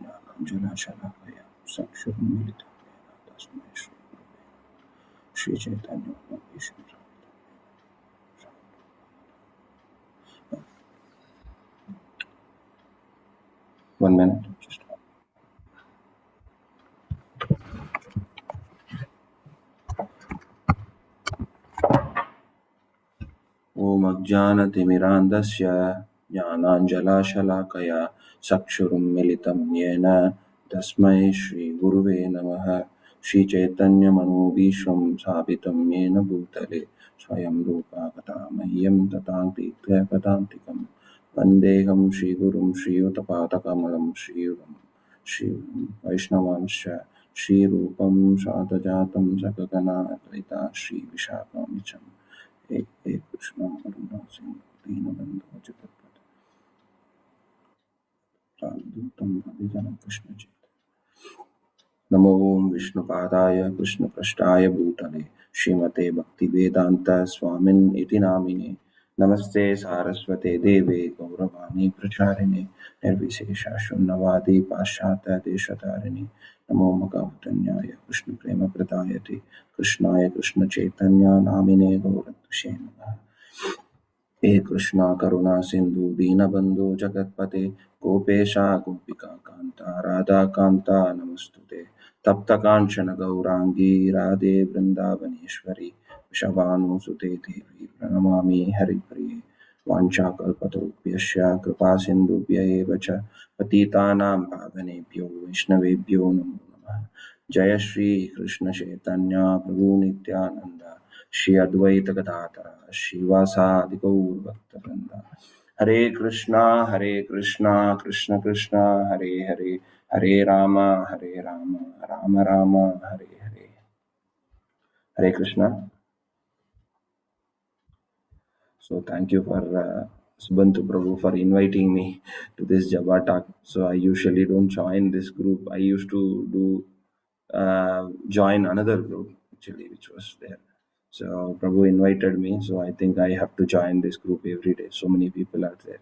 ज्ञानाञ्जनशलाकया चक्षुरुन्मीलितं येन तस्मै श्रीचैतन्यमनोभीष्टं One minute. Just ॐ अज्ञानतिमिरान्धस्य ज्ञानाञ्जनशलाकया चक्षुरुन्मीलितं येन तस्मै श्रीगुरुवे नमः। श्रीचैतन्यमनोभीष्टं स्थापितं येन भूतले स्वयं रूपा कथा मह्यं तथान्तिकं वन्देऽहं श्रीगुरुं श्रीयुतपादकमलं श्रीयुतं वैष्णवांश्च श्रीरूपं साग्रजातं सकगना अद्वैता श्रीविशाखामीशम् हे कृष्ण करुणा सिंधु दीनबन्धो जगत्पते भजन कृष्ण चेत नमो विष्णुपादाय कृष्णपृष्ठाय भूतले श्रीमते भक्तिवेदान्त स्वामिन् इति नामिने नमस्ते सारस्वते देवे गौरवाणी प्रचारिणे निर्विशेष शून्यवादी पाश्चात्य देशतारिणे नमो भगवतन्याय कृष्णप्रेमप्रदायते कृष्णाय कृष्णचैतन्य नामिने गौरत्वसे नमः। हे कृष्णा करुणा सिंधु दीनबन्धो जगत्पते गोपेशा गोपिका कांता राधा कांता नमस्तुते तप्त कांचन गौरांगी राधे वृंदावनेश्वरी वृषभानुसुते देवी प्रणमामि हरिप्रिये वाञ्छाकल्पतरुभ्यश्च कृपा सिन्धुभ्य एव च पतितानां पावनेभ्यो वैष्णवेभ्यो नमो नमः। जय श्री कृष्ण चैतन्य प्रभु नित्यानंद श्री अद्वैत गदाधर श्रीवासादि गौर भक्तवृंद। हरे कृष्णा कृष्ण कृष्ण हरे हरे हरे राम राम राम हरे हरे। हरे Krishna. So thank you for Subhantu Prabhu for inviting me to this Japa talk. So I usually don't join this group. I used to do join another group actually which was there. So Prabhu invited me, so I think I have to join this group every day. So many people are there.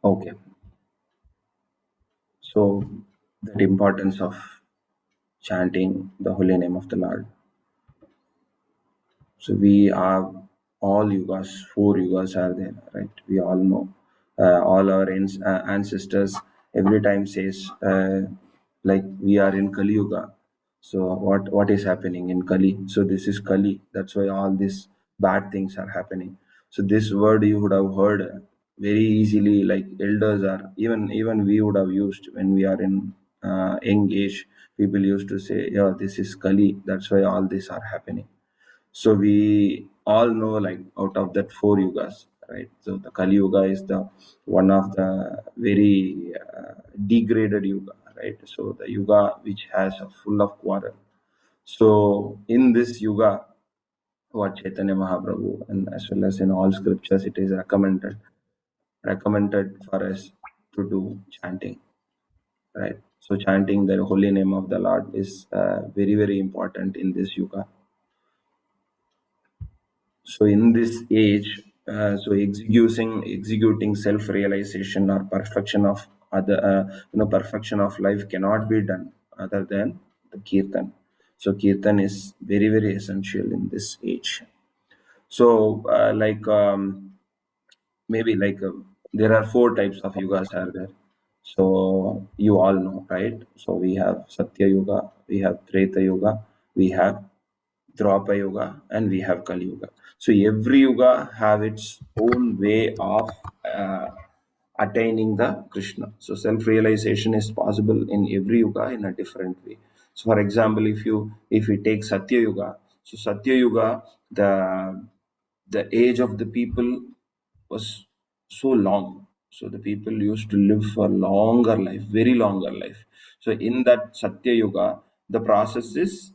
Okay. So the importance of chanting the holy name of the Lord. So we have all yugas, 4 yugas are there, right? We all know. All our ancestors every time says like we are in Kali Yuga. So what is happening in Kali? So this is Kali. That's why all these bad things are happening. So this word you would have heard very easily, like elders are even we would have used when we are in young age. People used to say, yeah, this is Kali. That's why all this are happening. So we all know, like out of that 4 yugas, right? So the Kali Yuga is the one of the very degraded yuga, right? So the yuga which has a full of quarrel. So in this yuga, what Chaitanya Mahaprabhu and as well as in all scriptures, it is recommended for us to do chanting, right? So chanting the holy name of the Lord is very important in this yuga. So in this age, so executing self-realization or perfection of perfection of life cannot be done other than the kirtan. So kirtan is very essential in this age. So maybe there are 4 types of yugas are there. So you all know, right? So we have Satya Yuga, we have Treta Yuga, we have Dwapara Yuga, and we have Kali Yuga. So every yuga have its own way of attaining the Krishna. So self-realization is possible in every yuga in a different way. So for example, if we take Satya Yuga, so Satya Yuga, the age of the people was so long. So the people used to live for longer life, very longer life. So in that Satya Yuga, the process is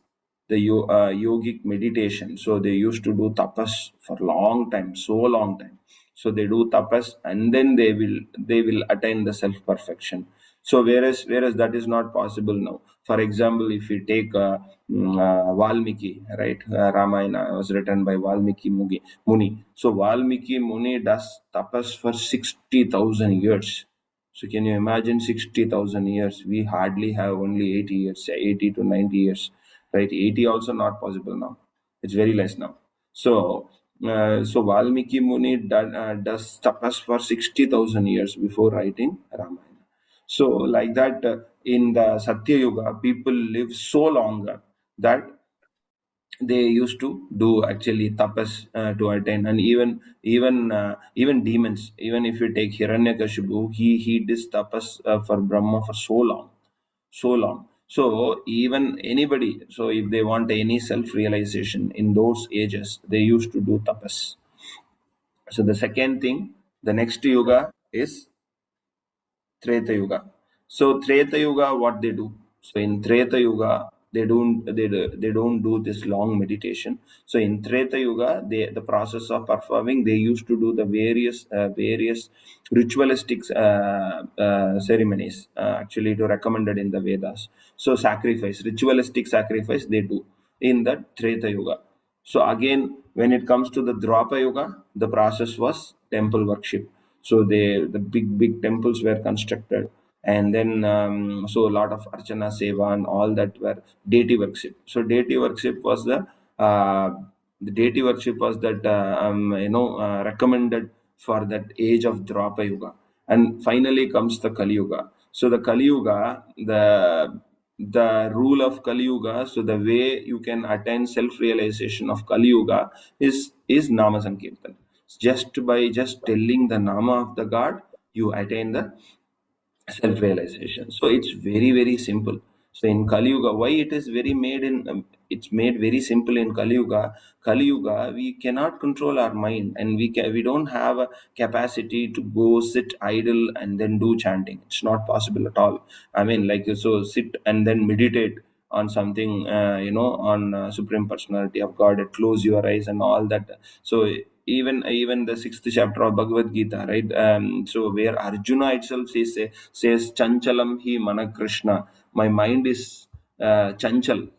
the yogic meditation. So they used to do tapas for long time, so long time. So they do tapas and then they will attain the self perfection. So whereas that is not possible now. For example, if we take Valmiki, right? Ramayana was written by Valmiki Muni. So Valmiki Muni does tapas for 60,000 years. So can you imagine 60,000 years? We hardly have only 80 years, 80 to 90 years, right? 80 also not possible now. It's very less now. So, so Valmiki Muni does tapas for 60,000 years before writing Ramayana. So, like that, in the Satya Yuga, people live so longer that they used to do actually tapas to attain. And even demons, even if you take Hiranyakashipu, he did tapas for Brahma for so long, so long. So even anybody, so if they want any self realization in those ages, they used to do tapas. So the second thing, the next yuga is Treta Yuga. So Treta Yuga, what they do? So in Treta Yuga, they don't do this long meditation. So in Treta Yuga, the process of performing, they used to do the various ritualistic ceremonies, actually to recommended in the Vedas. So sacrifice, ritualistic sacrifice they do in the Treta Yuga. So again, when it comes to the Dwapara Yuga, the process was temple worship. So the big temples were constructed, and then so a lot of Archana Seva and all that were deity worship. So deity worship was uh, the deity worship was that recommended for that age of Dwapara Yuga. And finally comes the Kali Yuga. So the Kali Yuga, the rule of Kali Yuga, so the way you can attain self-realization of Kali Yuga is Nama Sankirtan. Just by just telling the Nama of the God, you attain the self-realization. So it's very simple. So in Kali Yuga, why it is very made in it's made very simple in Kali Yuga. Kali Yuga, we cannot control our mind, and we don't have a capacity to go sit idle and then do chanting. It's not possible at all. I mean, like, so sit and then meditate on something, on Supreme Personality of God, close your eyes and all that. So even the sixth chapter of Bhagavad Gita, right? So where Arjuna itself says Chanchalam hi mana Krishna, my mind is chanchal,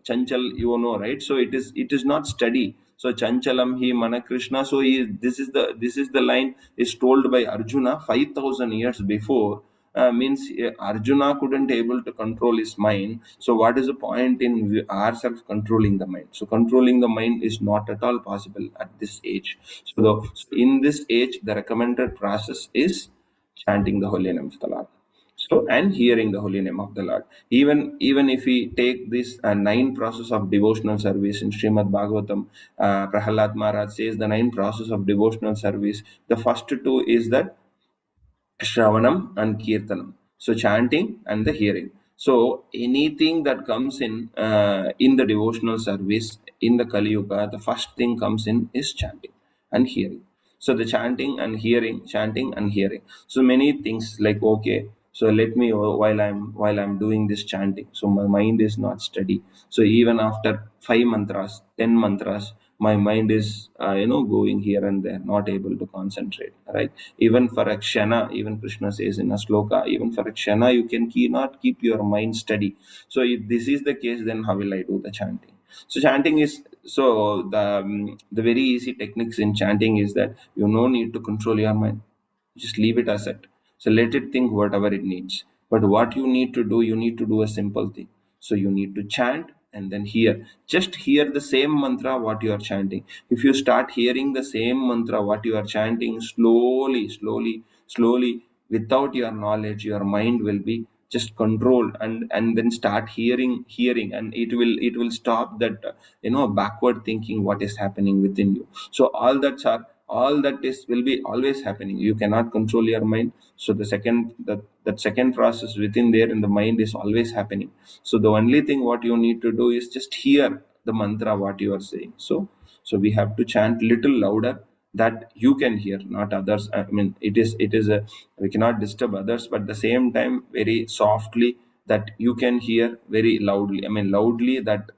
you know, right? So it is not steady. So Chanchalam hi mana Krishna. So this is the line is told by Arjuna 5,000 years before. Means Arjuna couldn't able to control his mind. So what is the point in ourselves controlling the mind? So controlling the mind is not at all possible at this age. So in this age, the recommended process is chanting the holy name of the Lord. So and hearing the holy name of the Lord. Even if we take this nine process of devotional service in Srimad Bhagavatam, Prahalad Maharaj says the nine process of devotional service. The first two is that Shravanam and Kirtanam. So chanting and the hearing. So anything that comes in the devotional service in the Kali Yuga, the first thing comes in is chanting and hearing. So the chanting and hearing. So many things like, okay, so let me, while I'm doing this chanting, so my mind is not steady. So even after 5 mantras, 10 mantras, my mind is going here and there, not able to concentrate, right? Even for a kshana, even Krishna says in a sloka, even for a kshana you can not keep your mind steady. So if this is the case, then how will I do the chanting? So chanting is, so the very easy techniques in chanting is that you no need to control your mind, just leave it as it. So let it think whatever it needs. But what you need to do, you need to do a simple thing. So you need to chant and then hear. Just hear the same mantra what you are chanting. If you start hearing the same mantra what you are chanting slowly, without your knowledge, your mind will be just controlled, and then start hearing, and it will stop that backward thinking what is happening within you. So all that is will be always happening. You cannot control your mind. So that second process within there in the mind is always happening. So the only thing what you need to do is just hear the mantra what you are saying. So we have to chant little louder, that you can hear, not others. I mean, it is a, we cannot disturb others, but at the same time very softly, that you can hear very loudly. I mean loudly, that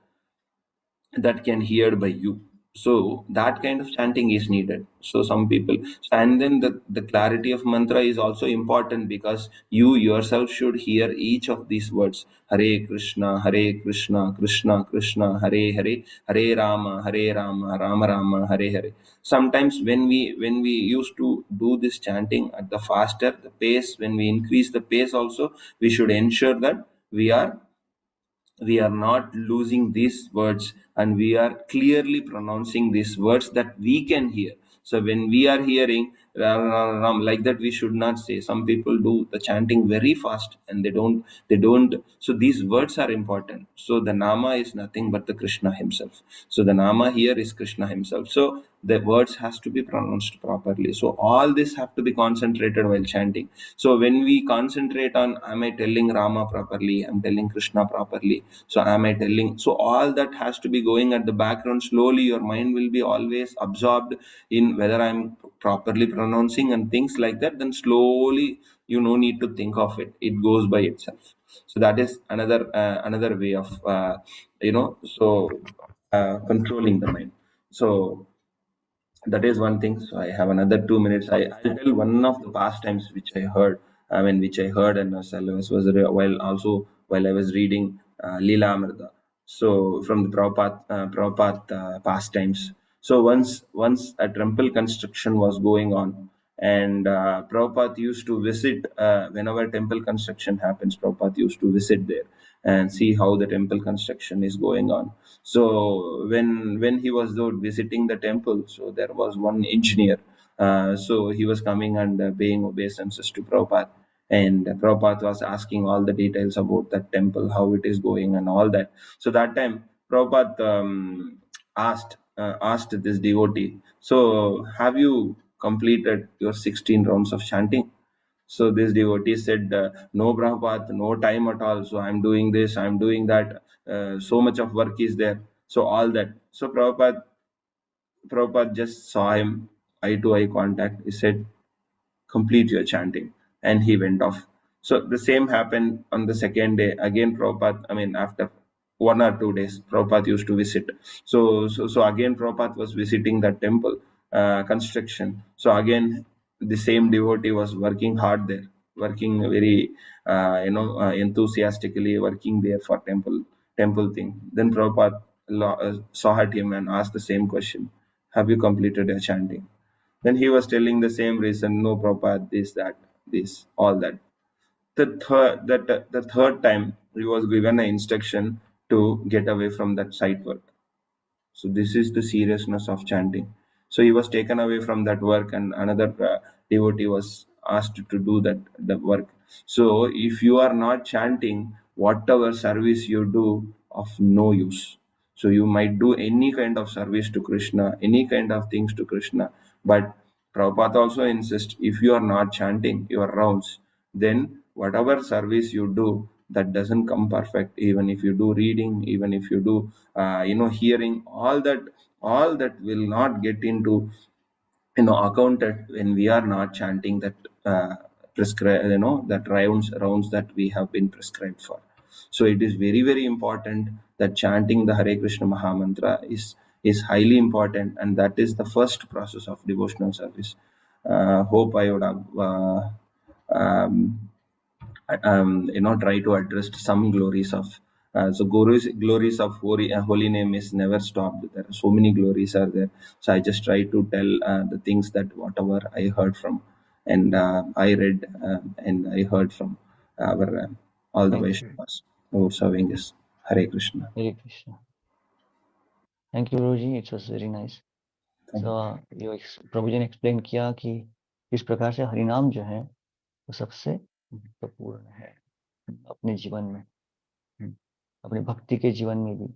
can heard by you. So that kind of chanting is needed. So some people, and then the clarity of mantra is also important, because you yourself should hear each of these words: Hare Krishna, Hare Krishna, Krishna Krishna, Hare Hare, Hare Rama, Rama Rama, Hare Hare. Sometimes when we used to do this chanting at the faster the pace, when we increase the pace also, we should ensure that we are not losing these words, and we are clearly pronouncing these words that we can hear. So when we are hearing ram, ram, ram, like that, we should not say. Some people do the chanting very fast, and they don't. So these words are important. So the nama is nothing but the Krishna himself. So the nama here is Krishna himself. So the words has to be pronounced properly. So all this have to be concentrated while chanting. So when we concentrate on, am I telling Rama properly, I'm telling Krishna properly, so am I telling, so all that has to be going at the background. Slowly your mind will be always absorbed in whether I'm properly pronouncing and things like that. Then slowly, you no need to think of it, it goes by itself. So that is another way of controlling the mind. So that is one thing. So I have another 2 minutes. I'll tell one of the pastimes which I heard. I mean, which I heard, and while also while I was reading Leela Amrita. So from the Prabhupada pastimes. So once a temple construction was going on, and Prabhupada used to visit whenever temple construction happens. Prabhupada used to visit there and see how the temple construction is going on. So when he was though visiting the temple, so there was one engineer. So he was coming and paying obeisances to Prabhupada, and Prabhupada was asking all the details about that temple, how it is going, and all that. So that time Prabhupada asked this devotee, so have you completed your 16 rounds of chanting? So this devotee said, no, Prabhupada, no time at all. So I'm doing this, I'm doing that. So much of work is there. So all that. So Prabhupada just saw him, eye to eye contact. He said, complete your chanting. And he went off. So the same happened on the second day. Again, Prabhupada, I mean, after 1 or 2 days, Prabhupada used to visit. So again, Prabhupada was visiting that temple construction. So again, the same devotee was working hard there, working very, enthusiastically working there for temple thing. Then Prabhupada saw at him and asked the same question: have you completed your chanting? Then he was telling the same reason, no, Prabhupada, this, that, this, all that. The third time, he was given an instruction to get away from that site work. So this is the seriousness of chanting. So he was taken away from that work, and another devotee was asked to do that the work. So if you are not chanting, whatever service you do of no use. So you might do any kind of service to Krishna, any kind of things to Krishna, but Prabhupada also insists, if you are not chanting your rounds, then whatever service you do, that doesn't come perfect. Even if you do reading, even if you do hearing, all that will not get into accounted when we are not chanting that prescribe that rounds that we have been prescribed for. So it is very very important that chanting the Hare Krishna Mahamantra is highly important, and that is the first process of devotional service. Hope I would have um, try to address some glories of glories of holy name is never stopped. There are so many glories are there. So I just try to tell the things that whatever I heard from, and I read, and I heard from our all the Thank you. Vaishnavas who are serving us. Hare Krishna. Hare Krishna. Thank you, Guruji. It was very nice. Thank So you. प्रभु जी ने explain किया कि किस प्रकार से हरिनाम जो है वो सबसे महत्वपूर्ण है अपने जीवन में, अपने भक्ति के जीवन में भी